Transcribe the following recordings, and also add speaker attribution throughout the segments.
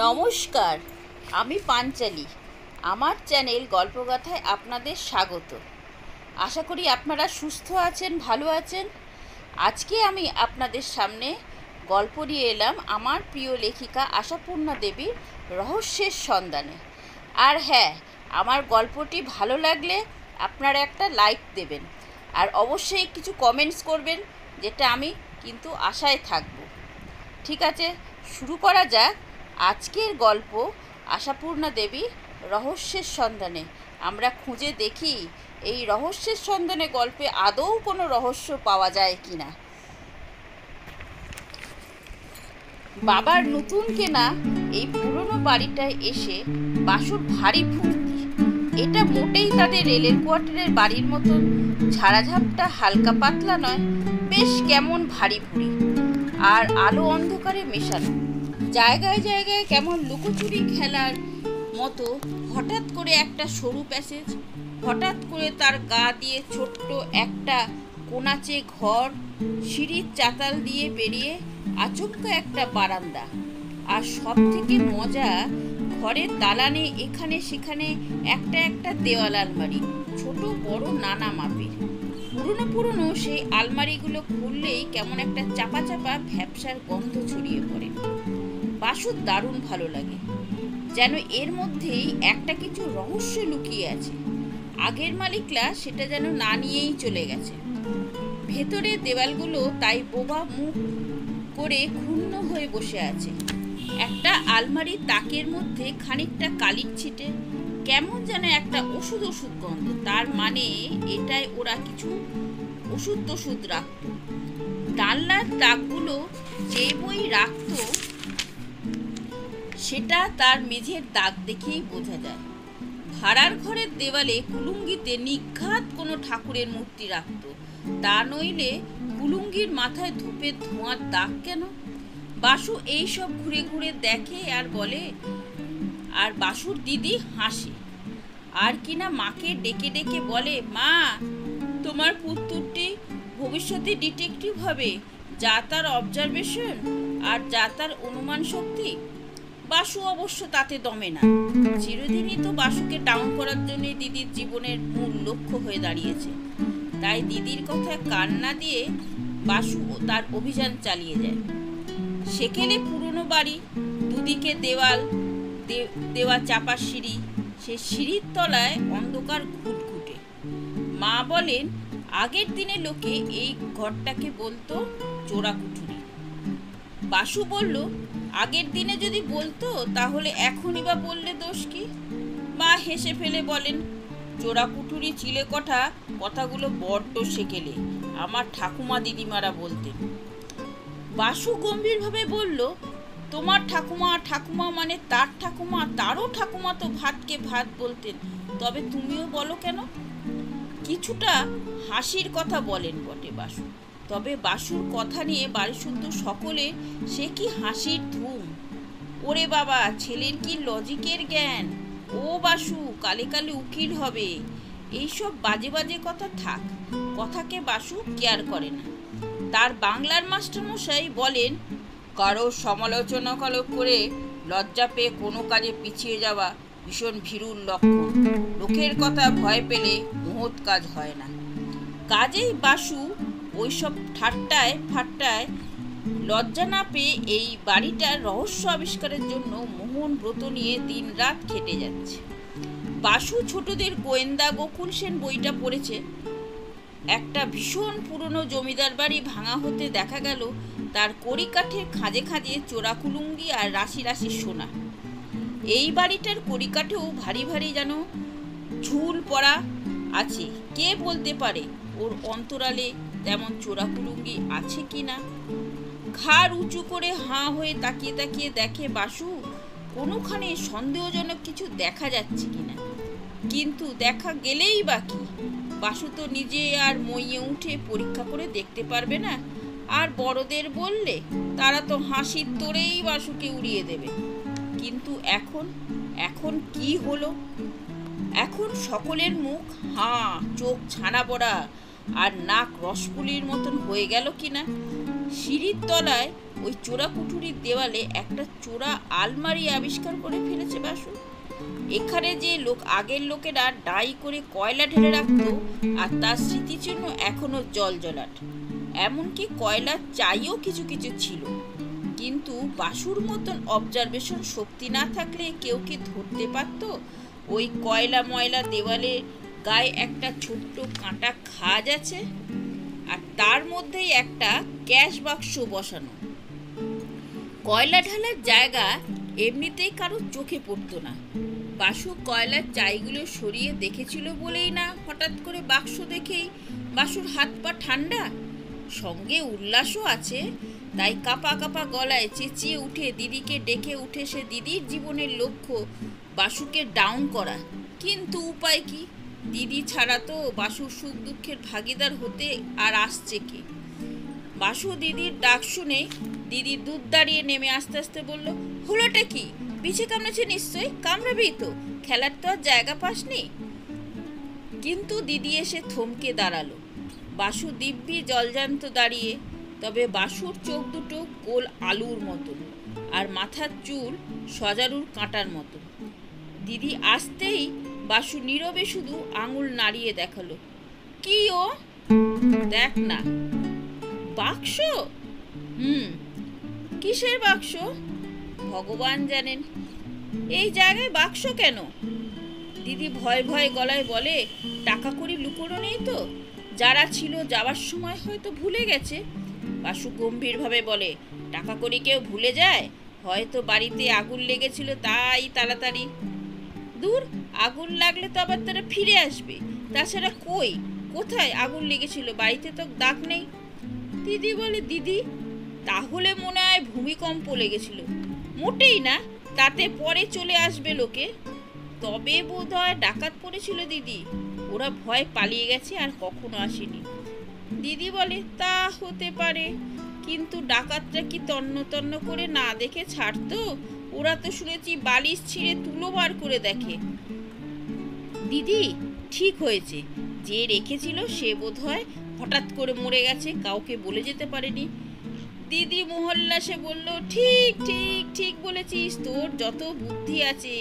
Speaker 1: নমস্কার, আমি পাঞ্চালি। আমার চ্যানেল গল্পগাথায় আপনাদের স্বাগত। আশা করি আপনারা সুস্থ আছেন, ভালো আছেন। আজকে আমি আপনাদের সামনে গল্প নিয়ে এলাম আমার প্রিয় লেখিকা আশাপূর্ণা দেবীর রহস্যের সন্ধানে। আর হ্যাঁ, আমার গল্পটি ভালো লাগলে আপনারা একটা লাইক দেবেন আর অবশ্যই কিছু কমেন্টস করবেন, যেটা আমি কিন্তু আশায় থাকব। ঠিক আছে, শুরু করা যাক আজকের গল্প আশাপূর্ণা দেবীর রহস্যের সন্ধানে। আমরা খুঁজে দেখি এই রহস্যের সন্ধানে গল্পে আদৌ কোনো রহস্য পাওয়া যায় কিনা। বাবার নতুন কেনা এই পুরনো বাড়িটায় এসে বাসুর ভারী ফুর্তি। এটা মোটেই তাদের রেলের কোয়ার্টারের বাড়ির মতন ঝাড়াঝাপটা হালকা পাতলা নয়, বেশ কেমন ভারী ভুরি আর আলো অন্ধকারে মেশানো। জায়গায় জায়গায় কেমন লুকোচুরি খেলার মতো হঠাৎ করে একটা সরু প্যাসেজ, হঠাৎ করে তার গা দিয়ে ছোট্ট একটা কোনাচে ঘর, সিঁড়ির চাতাল দিয়ে পেরিয়ে আচমকা একটা বারান্দা। আর সব থেকে মজা, ঘরের দালানে এখানে সেখানে একটা একটা দেওয়াল আলমারি, ছোট বড় নানা মাপের। পুরনো সেই আলমারিগুলো খুললেই কেমন একটা চাপা চাপা ভ্যাপসার গন্ধ ছড়িয়ে পড়ে। বাসুর দারুণ ভালো লাগে, যেন এর মধ্যেই একটা কিছু রহস্য লুকিয়ে আছে। আগের মালিকরা সেটা যেন না নিয়েই চলে গেছে। ভেতরের দেওয়ালগুলো তাই বোবা মুখ করে ক্ষুণ্ণ হয়ে বসে আছে। একটা আলমারির তাকের মধ্যে খানিকটা কালির ছিটে, কেমন যেন একটা ওষুধ গন্ধ। তার মানে এটাই ওরা কিছু ওষুধ রাখত। জানলার তাকগুলো যে বই রাখত সেটা তার মেঝের দাগ দেখেই বোঝা যায়। ভাড়ার ঘরের দেওয়ালে কুলুঙ্গিতে নিঘাত কোনো ঠাকুরের মূর্তি রাখত, তা নইলে কুলুঙ্গির মাথায় ধূপের ধোঁয়ার দাগ কেন? বাসু এইসব ঘুরে ঘুরে দেখে আর বলে, আর বাসুর দিদি হাসে আর কিনা মাকে ডেকে ডেকে বলে, মা, তোমার পুত্রটি ভবিষ্যতে ডিটেকটিভ হবে, যা তার অবজারভেশন আর যা তার অনুমান শক্তি। বাসু অবশ্য তাতে দমে না। চিরদিনই তো বাসুকে ডাউন করার জন্য দিদির জীবনের মূল লক্ষ্য হয়ে দাঁড়িয়েছে। তাই দিদির কথায় কান না দিয়ে বাসু তার অভিযান চালিয়ে যায়। সেকেলে পুরনো বাড়ি, দুদিকে দেওয়া চাপা সিঁড়ি, সে সিঁড়ির তলায় অন্ধকার ঘুটঘুটে। মা বলেন, আগের দিনে লোকে এই ঘরটাকে বলতো চোরাকুঠুরি। বাসু বলল, আগের দিনে যদি বলতো তাহলে এখনই বা বললে দোষ কি? মা হেসে ফেলে বলেন, চোরাকুঠুরি চিলেকোঠা কথাগুলো বড্ড সেকেলে আমার ঠাকুমা দিদিমারা বলতেন। বাসু গম্ভীরভাবে বলল, তোমার ঠাকুমা মানে তার ঠাকুমা, তারও ঠাকুমা তো ভাতকে ভাত বলতেন, তবে তুমিও বলো কেন? কিছুটা হাসির কথা বলেন বটে বাসু, তবে বাসুর কথা নিয়ে বাড়িশুদ্ধ সকলে সে কি হাসির ধুম। ওরে বাবা, ছেলের কি লজিকের জ্ঞান! ও বাসু কালে কালে উকিল হবে। এইসব বাজে বাজে কথা থাক, কথাকে বাসু কেয়ার করে না। তার বাংলার মাস্টারমশাই বলেন, কারো সমালোচনা করে লজ্জা পেয়ে কোনো কাজে পিছিয়ে যাওয়া ভীষণ ভীরুর লক্ষণ। লোকের কথা ভয় পেলে মহৎ কাজ হয় না। কাজেই বাসু ওইসব ঠাট্টায় লজ্জা না পেয়ে এই বাড়িটার রহস্য আবিষ্কারের জন্য মোহন ব্রত নিয়ে দিন রাত খেটে যাচ্ছে। বাসু ছোটদের গোয়েন্দা গোকুল সেন বইটা পড়েছে। একটা ভীষণ পুরনো জমিদার বাড়ি ভাঙা হতে দেখা গেল তার কড়িকাঠের খাঁজে খাঁজে চোরা কুলুঙ্গি আর রাশি রাশি সোনা। এই বাড়িটার কড়িকাঠেও ভারী ভারী যেন ঝুল পড়া আছে। কে বলতে পারে ওর অন্তরালে তেমন চোরা কুলুঙ্গি আছে কি না? ঘাড় উঁচু করে হাঁ হয়ে তাকিয়ে তাকিয়ে দেখে বাসু কোনোখানে সন্দেহজনক কিছু দেখা যাচ্ছে কিনা। কিন্তু দেখা গেলেই বা কি, বাসু তো নিজে আর মইয়ে উঠে পরীক্ষা করে দেখতে পারবে না। আর বড়দের বললে তারা তো হাসির তোড়েই বাসুকে উড়িয়ে দেবে। কিন্তু এখন কি হলো? এখন সকলের মুখ হাঁ, চোখ ছানা পড়া আর নাক রসকুলির মতন হয়ে গেল কিনা সিঁড়ির তলায় ওই চোরা কুঠুরির দেওয়ালে একটা চোরা আলমারি আবিষ্কার করে ফেলেছে বাসু। এখানে যে আগের লোকেরা ডাই করে কয়লা ঢেলে রাখতো, আর তার স্মৃতিচিহ্ন এখনো জলজলাট। এমনকি কয়লার চাইও কিছু কিছু ছিল। কিন্তু বাসুর মতন অবজারভেশন শক্তি না থাকলে কেউ কি ধরতে পারত ওই কয়লা ময়লা দেওয়ালে গায়ে একটা ছোট্ট কাঁটা খাজ আছে, আর তার মধ্যেই একটা ক্যাশ বাক্স বসানো। কয়লা ঢালার জায়গা এমনিতেই কারো চোখে পড়তো না। বাসু কয়লার চাইগুলো সরিয়ে দেখেছিল বলেই না হঠাৎ করে বাক্স দেখেই বাসুর হাত পা ঠান্ডা, সঙ্গে উল্লাসও আছে। তাই কাঁপা কাঁপা গলায় চেঁচিয়ে উঠে দিদিকে ডেকে উঠে সে দিদির জীবনের লক্ষ্য বাসুকে ডাউন করা। কিন্তু উপায় কি? দিদি ছাড়া তো বাসুর সুখ দুঃখের ভাগিদার হতে আর আসছে কে? বাসু দিদির ডাক শুনে দিদি দুধ দাঁড়িয়ে নেমে আস্তে আস্তে বলল, হলোটা কি? পিছে কামড়েছে নিশ্চয়ই, কামড়াবেই তো, খেলার তো আর জায়গা পাসনি। কিন্তু দিদি এসে থমকে দাঁড়ালো। বাসু দিব্যি জলজান্ত দাঁড়িয়ে, তবে বাসুর চোখ দুটো গোল আলুর মতন, আর মাথার চুল সজারুর কাঁটার মতন। দিদি আসতেই বাসু নীরবে শুধু আঙুল নাড়িয়ে দেখালো, কি ও? দেখ না। বাক্স? কিসের বাক্স? ভগবান জানেন। এই জায়গায় বাক্স কেন? দিদি ভয় ভয় গলায় বলে, টাকা কড়ি লুকোনো নেই তো? যারা ছিল যাওয়ার সময় হয়তো ভুলে গেছে। বাসু গম্ভীরভাবে বলে, টাকা কড়ি কেউ ভুলে যায়? হয়তো বাড়িতে আগুন লেগেছিল তাই তাড়াতাড়ি। দূর, আগুন লাগলে তো আবার তারা ফিরে আসবে। তাছাড়া কোথায় আগুন লেগেছিল? বাড়িতে তো দাগ নেই। দিদি বলে, দিদি তাহলে মনে হয় ভূমিকম্প লেগেছিল। মোটেই না, তাতে পরে চলে আসবে লোকে। তবে বোধ হয় ডাকাত পড়েছিল দিদি, ওরা ভয় পালিয়ে গেছে আর কখনো আসেনি। দিদি বলে, তা হতে পারে, কিন্তু ডাকাতরা কি তন্ন তন্ন করে না দেখে ছাড়তো? ওরা তো শুনেছি বালিশ ছিঁড়ে তুলো বার করে দেখে। দিদি ঠিক হয়েছে, যে রেখেছিল সে বোধ হয় হঠাৎ করে মরে গেছে, কাউকে বলে যেতে পারেনি। দিদি মোহল্লাসে বলল, ঠিক ঠিক ঠিক বলেছিস, তোর যত বুদ্ধি আছে।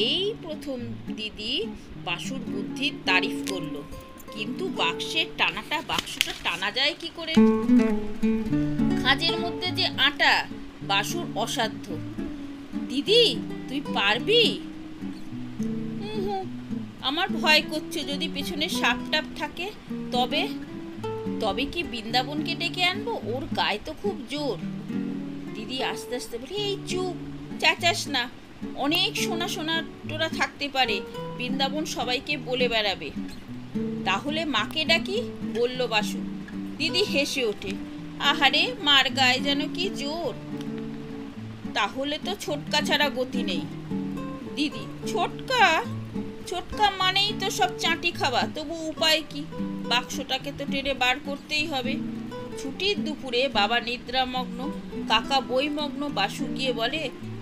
Speaker 1: এই প্রথম দিদি বাসুর বুদ্ধির তারিফ করলো। কিন্তু বাক্সটা টানা যায় কি করে? খাঁজের মধ্যে যে আটা, বাসুর অসাধ্য। দিদি তুই পারবি? আমার ভয় করছে, যদি পেছনে সাপ টাপ থাকে তবে কি বৃন্দাবনকে ডেকে আনবো? ওর গায়ে তো খুব জোর। দিদি আস্তে আস্তে বলে, এই চুপ, চেঁচাস না। অনেক সোনা টোরা থাকতে পারে, বৃন্দাবন সবাইকে বলে বেড়াবে। তাহলে মাকে ডাকি, বলল বাসু। দিদি হেসে ওঠে, আহারে, মার গায়ে যেন কি জোর। তাহলে তো ছোটকা ছাড়া গতি নেই। দিদি, ছোটকা মানেই তো সব চাঁটি খাওয়া, তবু উপায় কি? বাক্সটাকে তো টেনে বার করতেই হবে। ছুটির দুপুরে বাবা নিদ্রামগ্ন, কাকা বইমগ্ন। বাসু গিয়ে বলে,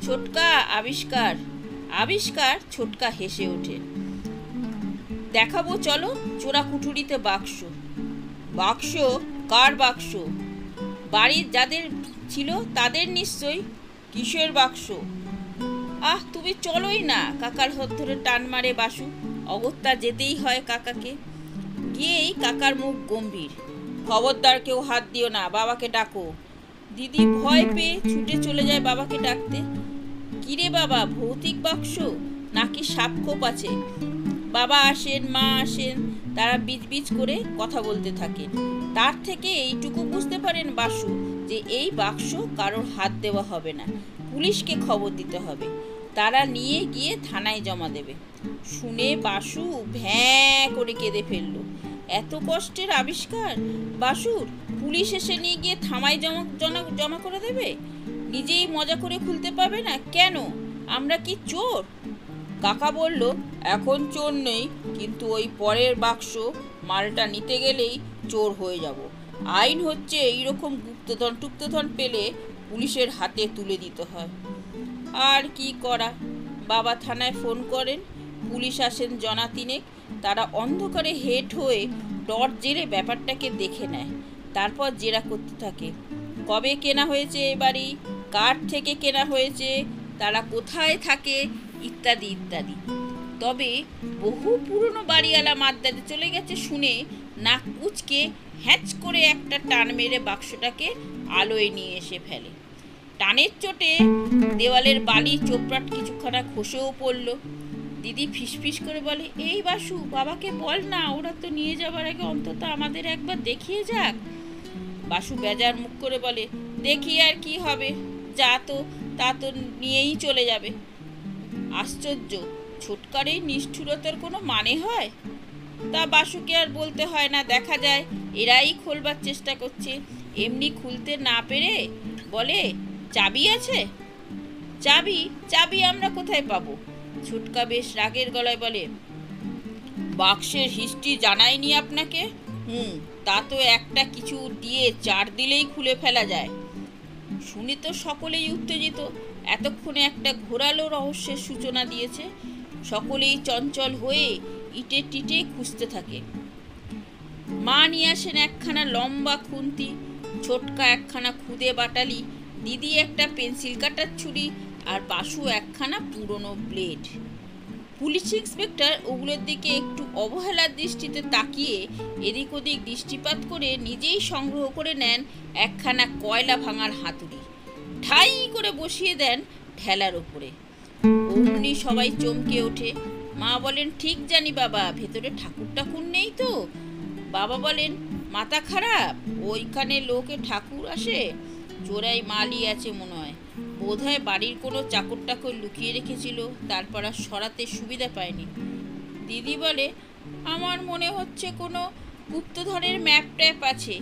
Speaker 1: ছোটকা আবিষ্কার। ছোটকা হেসে ওঠে, দেখাবো চলো, চোরা কুঠুরিতে বাক্স। বাক্স? কার বাক্স? বাড়ির যাদের ছিল তাদের নিশ্চয়ই। কিসের বাক্স? তুমি চলোই না। কাকার হাত ধরে টান মারে বাসু। অগত্যা যেতেই হয় কাকাকে। গিয়েই কাকার মুখ গম্ভীর, খবরদার কেউ হাত দিও না, বাবাকে ডাকো। দিদি ভয় পেয়ে ছুটে চলে যায় বাবাকে ডাকতে। কিরে বাবা, ভৌতিক বাক্স নাকি সাপখোপ আছে? বাবা আসেন, মা আসেন, তারা বিজ করে কথা বলতে থাকেন। তার থেকে এইটুকু বুঝতে পারেন বাসু যে এই বাক্স কারোর হাত দেওয়া হবে না, পুলিশকে খবর দিতে হবে। তারা নিয়ে গিয়ে থানায় জমা দেবে। শুনে বাসু ভ্যাঁ করে কেঁদে ফেলল। এত কষ্টের আবিষ্কার বাসুর, পুলিশ এসে নিয়ে গিয়ে থানায় জমা করে দেবে? নিজেই মজা করে খুলতে পারবে না কেন? আমরা কি চোর? কাকা বলল, এখন চোর নেই, কিন্তু ওই পরের বাক্স মালটা নিতে গেলেই চোর হয়ে যাব। আইন হচ্ছে এইরকম গুপ্তধন পেলে পুলিশের হাতে তুলে দিতে হয়। আর কি করা? বাবা থানায় ফোন করেন, পুলিশ আসেন জনা তিনেক। তারা অন্ধকারে হেঁট হয়ে টর্চ জেলে ব্যাপারটাকে দেখে নেয়, তারপর জেরা করতে থাকে। কবে কেনা হয়েছে এ বাড়ি, কার থেকে কেনা হয়েছে, তারা কোথায় থাকে, ইত্যাদি ইত্যাদি। তবে বহু পুরনো বাড়িওয়ালা মাদ্রাজে চলে গেছে শুনে নাক কুচকে হ্যাঁচ করে একটা টান মেরে বাক্সটাকে আলোয় নিয়ে এসে ফেলে। টানের চোটে দেওয়ালের বালি চোপড়াট কিছুক্ষণা খসেও পড়ল। দিদি ফিসফিস করে বলে, এই বাসু, বাবাকে বল না, ওরা তো নিয়ে যাবার আগে অন্তত আমাদের একবার দেখিয়ে যাক। বাসু বেজার মুখ করে বলে, দেখি আর কি হবে, যা তো তা তো নিয়েই চলে যাবে। আশ্চর্য, ছোটকার এই নিষ্ঠুরতার কোনো মানে হয়? তা বাসুকে আর বলতে হয় না, দেখা যায় এরাই খোলবার চেষ্টা করছে। এমনি খুলতে না পেরে বলে, চাবি আছে? চাবি? চাবি আমরা কোথায় পাবো? ছোটকা বেশ রাগের গলায় বলে, বাক্সের হিস্ট্রি জানাইনি আপনাকে? তা তো একটা কিছু দিয়ে চার দিলেই খুলে ফেলা যায়। শুনে তো সকলেই উত্তেজিত। এতক্ষণে একটা ঘোরালো রহস্যের সূচনা দিয়েছে। সকলেই চঞ্চল হয়ে ইটে টিটে খুঁজতে থাকে। মা নিয়ে আসেন একখানা লম্বা খুন্তি, ছোটকা একখানা খুদে বাটালি, দিদি একটা পেন্সিল কাটার ছুরি, আর বাসু একখানা পুরনো ব্লেড। পুলিশ ইন্সপেক্টর ওগুলোর দিকে একটু অবহেলার দৃষ্টিতে তাকিয়ে এদিক ওদিক দৃষ্টিপাত করে নিজেই সংগ্রহ করে নেন একখানা কয়লা ভাঙার হাতুড়ি, ঠাই করে বসিয়ে দেন ঠেলার ওপরে। অমনি সবাই চমকে ওঠে। মা বলেন, ঠিক জানি বাবা, ভেতরে ঠাকুর ঠাকুর নেই তো? বাবা বলেন, মাথা খারাপ, ওইখানে লোকে ঠাকুর আসে, চোরাই মালই আছে মনে হয়, বোধহয় বাড়ির কোনো চাকর টাকর লুকিয়ে রেখেছিল, তারপর আর সরাতে সুবিধা পায়নি। দিদি বলে, আমার মনে হচ্ছে কোনো গুপ্তধনের ম্যাপ ট্যাপ আছে।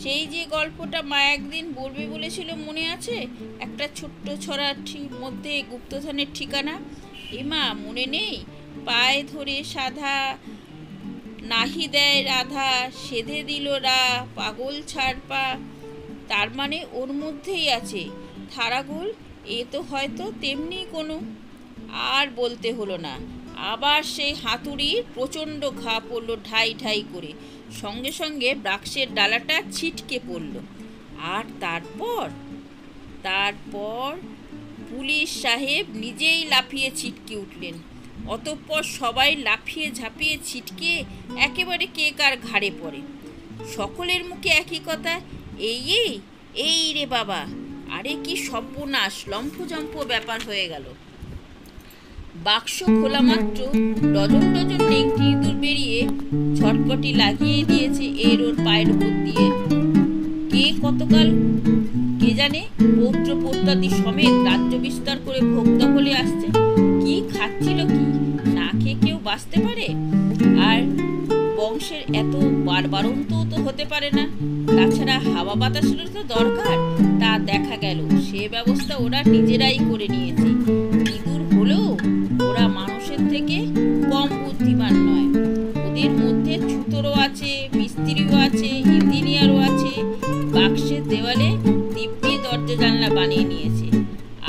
Speaker 1: সেই যে গল্পটা মা একদিন বলবে বলেছিল, মনে আছে? একটা ছোট্ট ছড়ার মধ্যে গুপ্তধনের ঠিকানা। এমা মনে নেই? পায়ে ধরে সাধা, নাহি দেয় রাধা, সেধে দিল রা, পাগল ছাড়পা। তার মানে ওর মধ্যেই আছে থারাগোল। এ তো হয়তো তেমনি কোনো। আর বলতে হলো না, আবার সেই হাতুড়ির প্রচণ্ড ঘা পড়ল ঢাই ঢাই করে, সঙ্গে সঙ্গে বাক্সের ডালাটা ছিটকে পড়ল। আর তারপর পুলিশ সাহেব নিজেই লাফিয়ে ছিটকে উঠলেন। অতঃপর সবাই লাফিয়ে ঝাঁপিয়ে ছিটকে একেবারে কে কার ঘাড়ে পড়ে। সকলের মুখে একই কথা, এই রে বাবা, আরে কি সর্বনাশ, লম্ফজম্প ব্যাপার হয়ে গেল। বাক্স খোলা মাত্র ডজন ডজন নেংটি ইঁদুর বেরিয়ে ছটপটি লাগিয়ে দিয়েছে এর ওর পায়ের উপর দিয়ে। কে কতকাল কে জানে পৌত্র পৌত্রাদি সমেত রাজ্য বিস্তার করে ভোগ দখলে আসছে। কি খাচ্ছিল কি, না খেয়ে কেউ বাঁচতে পারে? আর বংশের এত বারবারন্ত তো হতে পারে না। তাছাড়া হাওয়া বাতাসেরও তো দরকার, তা দেখা গেল সে ব্যবস্থা ওরা নিজেরাই করে নিয়েছে। ইঁদুর হলেও ওরা মানুষের থেকে কম বুদ্ধিমান নয়। ওদের মধ্যে ছুতরও আছে, মিস্ত্রিও আছে, ইঞ্জিনিয়ারও আছে। বাক্সের দেওয়ালে দিব্যি দরজা জানলা বানিয়ে নিয়েছে।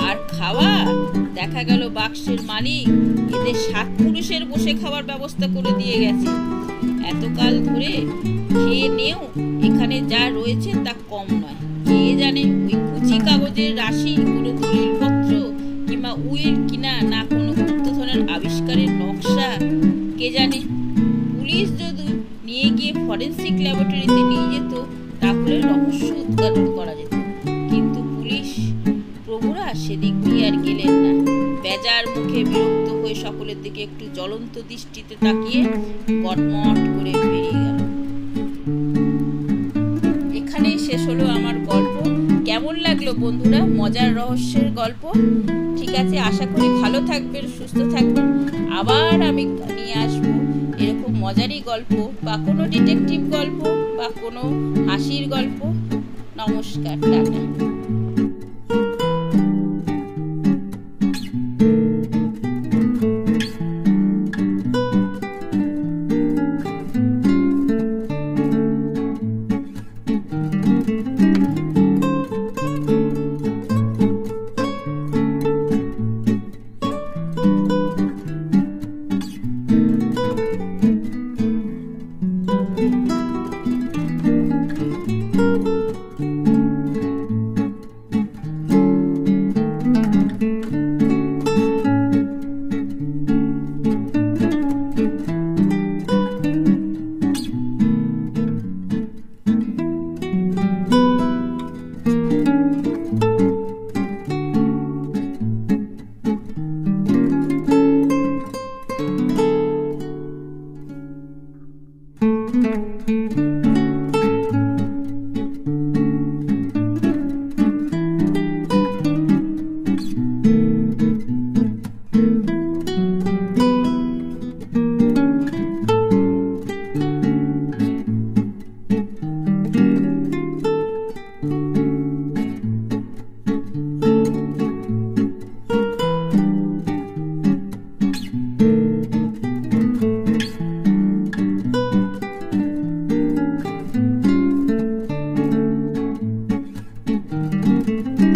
Speaker 1: আর খাওয়া, দেখা গেল বাক্সের মালিক এদের 7 পুরুষের বসে খাওয়ার ব্যবস্থা করে দিয়ে গেছে। এতকাল ধরে খেয়ে নেও এখানে যা রয়েছে তা কম নয়। কে জানে ওই কুচি কাগজের রাশি কোনো দলিলপত্র কিংবা উইল কিনা, না কোনো গুপ্তধনের আবিষ্কারের নকশা, কে জানে। পুলিশ যদি নিয়ে গিয়ে ফরেন্সিক ল্যাবরেটরিতে নিয়ে যেত তাহলে রহস্য উদ্ঘাটন করা যেত। কিন্তু পুলিশ প্রভুরা সেদিক দিয়ে আর গেলেন না। বেজার মুখে বিরক্ত হয়ে সকলের দিকে একটু জ্বলন্ত দৃষ্টিতে তাকিয়ে গটমট করে বেরিয়ে গেল। এখানেই শেষ হলো আমার গল্প। কেমন লাগলো বন্ধুরা? মজার রহস্যের গল্প। ঠিক আছে, আশা করি ভালো থাকবেন, সুস্থ থাকবেন। আবার আমি নিয়ে আসবো এরকম মজারই গল্প, বা কোনো ডিটেকটিভ গল্প, বা কোনো হাসির গল্প। নমস্কার, টাটা।
Speaker 2: thank you